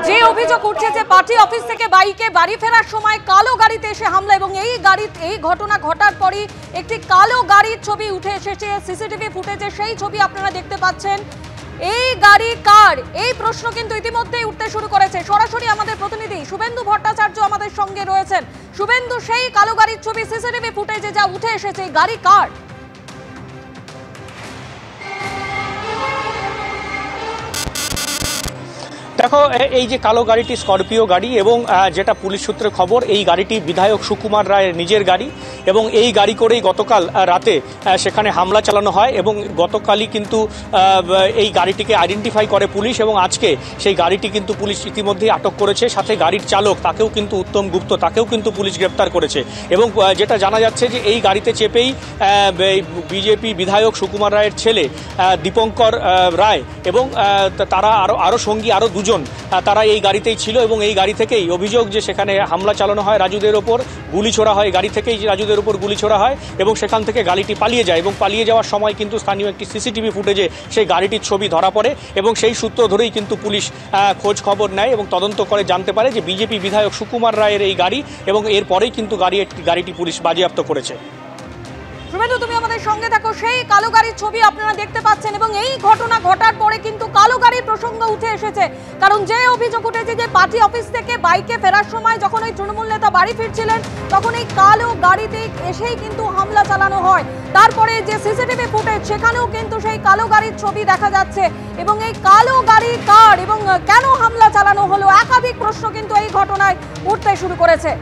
যে অভিযোগ উঠছে যে পার্টি অফিস থেকে বাইকে বাড়ি ফেরার সময় কালো গাড়িতে এসে হামলা এবং এই ঘটনা ঘটার পরই একটি কালো গাড়ির ছবি উঠে এসেছে সিসিটিভি ফুটেজে। সেই ছবি আপনারা দেখতে পাচ্ছেন। এই গাড়ি কার, এই প্রশ্ন কিন্তু ইতিমধ্যেই উঠতে শুরু করেছে। সরাসরি আমাদের প্রতিনিধি শুভেন্দু ভট্টাচার্য আমাদের সঙ্গে রয়েছেন। শুভেন্দু, সেই কালো গাড়ির ছবি সিসিটিভি ফুটেজে যা উঠে এসেছে, এই গাড়ি কার? দেখো, এই যে কালো গাড়িটি স্করপিও গাড়ি এবং যেটা পুলিশ সূত্রে খবর, এই গাড়িটি বিধায়ক সুকুমার রায়ের নিজের গাড়ি এবং এই গাড়ি করেই গতকাল রাতে সেখানে হামলা চালানো হয় এবং গতকালই কিন্তু এই গাড়িটিকে আইডেন্টিফাই করে পুলিশ এবং আজকে সেই গাড়িটি কিন্তু পুলিশ ইতিমধ্যেই আটক করেছে। সাথে গাড়ির চালক, তাকেও কিন্তু উত্তম গুপ্ত, তাকেও কিন্তু পুলিশ গ্রেপ্তার করেছে এবং যেটা জানা যাচ্ছে যে এই গাড়িতে চেপেই বিজেপি বিধায়ক সুকুমার রায়ের ছেলে দীপঙ্কর রায় এবং তারা আরও সঙ্গী আরও দুজন তারা এই গাড়িতেই ছিল এবং এই গাড়ি থেকেই অভিযোগ যে সেখানে হামলা চালানো হয়, রাজুদের ওপর গুলি ছোড়া হয়, গাড়ি থেকেই রাজুদের ওপর গুলি ছোড়া হয় এবং সেখান থেকে গাড়িটি পালিয়ে যায় এবং পালিয়ে যাওয়ার সময় কিন্তু স্থানীয় একটি সিসিটিভি ফুটেজে সেই গাড়িটির ছবি ধরা পড়ে এবং সেই সূত্র ধরেই কিন্তু পুলিশ খোঁজ খবর নেয় এবং তদন্ত করে জানতে পারে যে বিজেপি বিধায়ক সুকুমার রায়ের এই গাড়ি এবং এরপরেই কিন্তু গাড়িটি পুলিশ বাজেয়াপ্ত করেছে। শুভেন্দু, তুমি আমাদের সঙ্গে থাকো। সেই কালো গাড়ির ছবি আপনারা দেখতে পাচ্ছেন এবং এই ঘটনা ঘটার পরে কিন্তু কালো গাড়ির প্রসঙ্গ উঠে এসেছে। কারণ যে অভিযোগ উঠেছে যে পার্টি অফিস থেকে বাইকে ফেরার সময় যখন ওই তৃণমূল নেতা বাড়ি ফিরছিলেন তখন এই কালো গাড়িতে এসেই কিন্তু হামলা চালানো হয়। তারপরে যে সিসিটিভি ফুটেজ, সেখানেও কিন্তু সেই কালো গাড়ির ছবি দেখা যাচ্ছে এবং এই কালো গাড়ি কার এবং কেন হামলা চালানো হলো, একাধিক প্রশ্ন কিন্তু এই ঘটনায় উঠতে শুরু করেছে।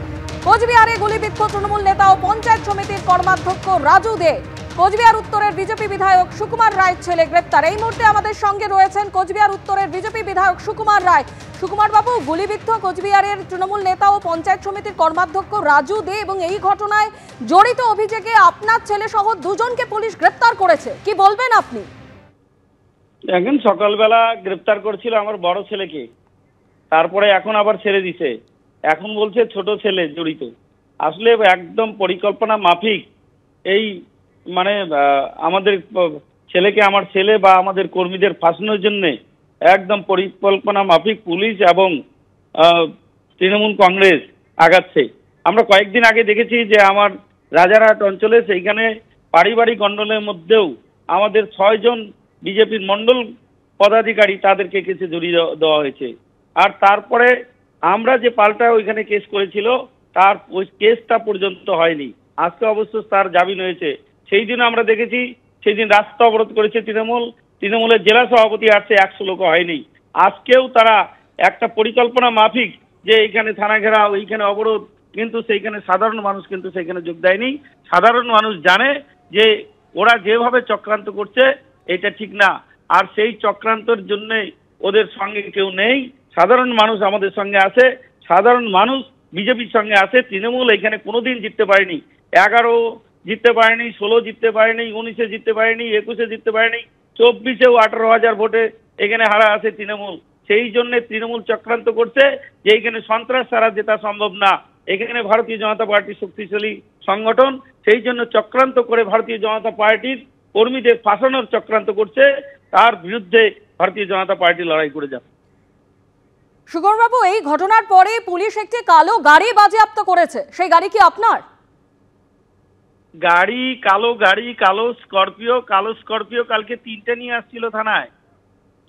কোচবিহারে গুলিবিদ্ধ তৃণমূল নেতা ও পঞ্চায়েত সমিতির কর্মাধ্যক্ষ রাজু দে। কোচবিহার উত্তরের বিজেপি বিধায়ক সুকুমার রায়ের ছেলে গ্রেপ্তার। এই মুহূর্তে আমাদের সঙ্গে রয়েছেন কোচবিহার উত্তরের বিজেপি বিধায়ক সুকুমার রায়। সুকুমার বাবু, গুলিবিদ্ধ কোচবিহারের তৃণমূল নেতা ও পঞ্চায়েত সমিতির কর্মাধ্যক্ষ রাজু দে এবং এই ঘটনায় জড়িত অভিযোগে আপনার ছেলে সহ দুজনকে পুলিশ গ্রেপ্তার করেছে, কি বলবেন আপনি? এখন সকালবেলা গ্রেপ্তার করছিল আমার বড় ছেলেকে, তারপরে এখন আবার ছেড়ে দিছে। এখন বলছে ছোট ছেলে জড়িত। আসলে একদম পরিকল্পনা মাফিক এই মানে আমাদের ছেলেকে, আমার ছেলে বা আমাদের কর্মীদের ফাঁসানোর জন্য একদম পরিকল্পনা মাফিক পুলিশ এবং তৃণমূল কংগ্রেস আগাচ্ছে। আমরা কয়েকদিন আগে দেখেছি যে আমার রাজারহাট অঞ্চলে সেইখানে পারিবারিক গন্ডলের মধ্যেও আমাদের 6 জন বিজেপির মন্ডল পদাধিকারী তাদেরকে কেসে জড়িয়ে দেওয়া হয়েছে। আর তারপরে আমরা যে পাল্টা ওইখানে কেস করেছিল তার ওই কেসটা পর্যন্ত হয়নি। আজকে অবশ্য তার জামিন হয়েছে। সেই দিন আমরা দেখেছি, সেই দিন রাস্তা অবরোধ করেছে তৃণমূলের জেলা সভাপতি আসছে, 100 লোক হয়নি। আজকেও তারা একটা পরিকল্পনা মাফিক যে এইখানে থানা ঘেরা, ওইখানে অবরোধ, কিন্তু সেইখানে সাধারণ মানুষ কিন্তু সেইখানে যোগ দেয়নি। সাধারণ মানুষ জানে যে ওরা যেভাবে চক্রান্ত করছে এটা ঠিক না, আর সেই চক্রান্তের জন্য ওদের সঙ্গে কেউ নেই। সাধারণ মানুষ আমাদের সঙ্গে আছে, সাধারণ মানুষ বিজেপির সঙ্গে আছে। তৃণমূল এখানে কোনোদিন জিততে পারেনি, 11 জিততে পারেনি, 16 জিততে পারেনি, 19-এ জিততে পারেনি, 21-এ জিততে পারেনি, 24-এও 18,000 ভোটে এখানে হারা আছে তৃণমূল। সেই জন্য তৃণমূল চক্রান্ত করছে যে এখানে সন্ত্রাস ছাড়া জেতা সম্ভব না। এখানে ভারতীয় জনতা পার্টি শক্তিশালী সংগঠন, সেই জন্য চক্রান্ত করে ভারতীয় জনতা পার্টির কর্মীদের ফাঁসানোর চক্রান্ত করছে। তার বিরুদ্ধে ভারতীয় জনতা পার্টি লড়াই করে যাবে। সুকুমার বাবু, এই ঘটনার পরে পুলিশ একটি কালো গাড়ি বাজেয়াপ্ত করেছে, সেই গাড়ি কি আপনার? কালো স্করপিও কালকে 3টে নিয়ে আসছিল থানায়,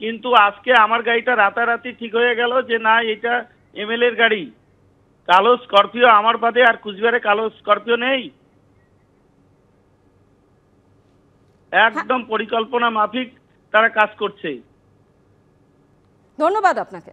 কিন্তু আজকে আমার গাড়িটা রাতারাতি ঠিক হয়ে গেল যে না, এটা এমএলএর গাড়ি। কালো স্করপিও আমার বাদে আর কুচবিহারে কালো স্করপিও নেই। একদম পরিকল্পনা মাফিক তারা কাজ করছে। ধন্যবাদ আপনাকে।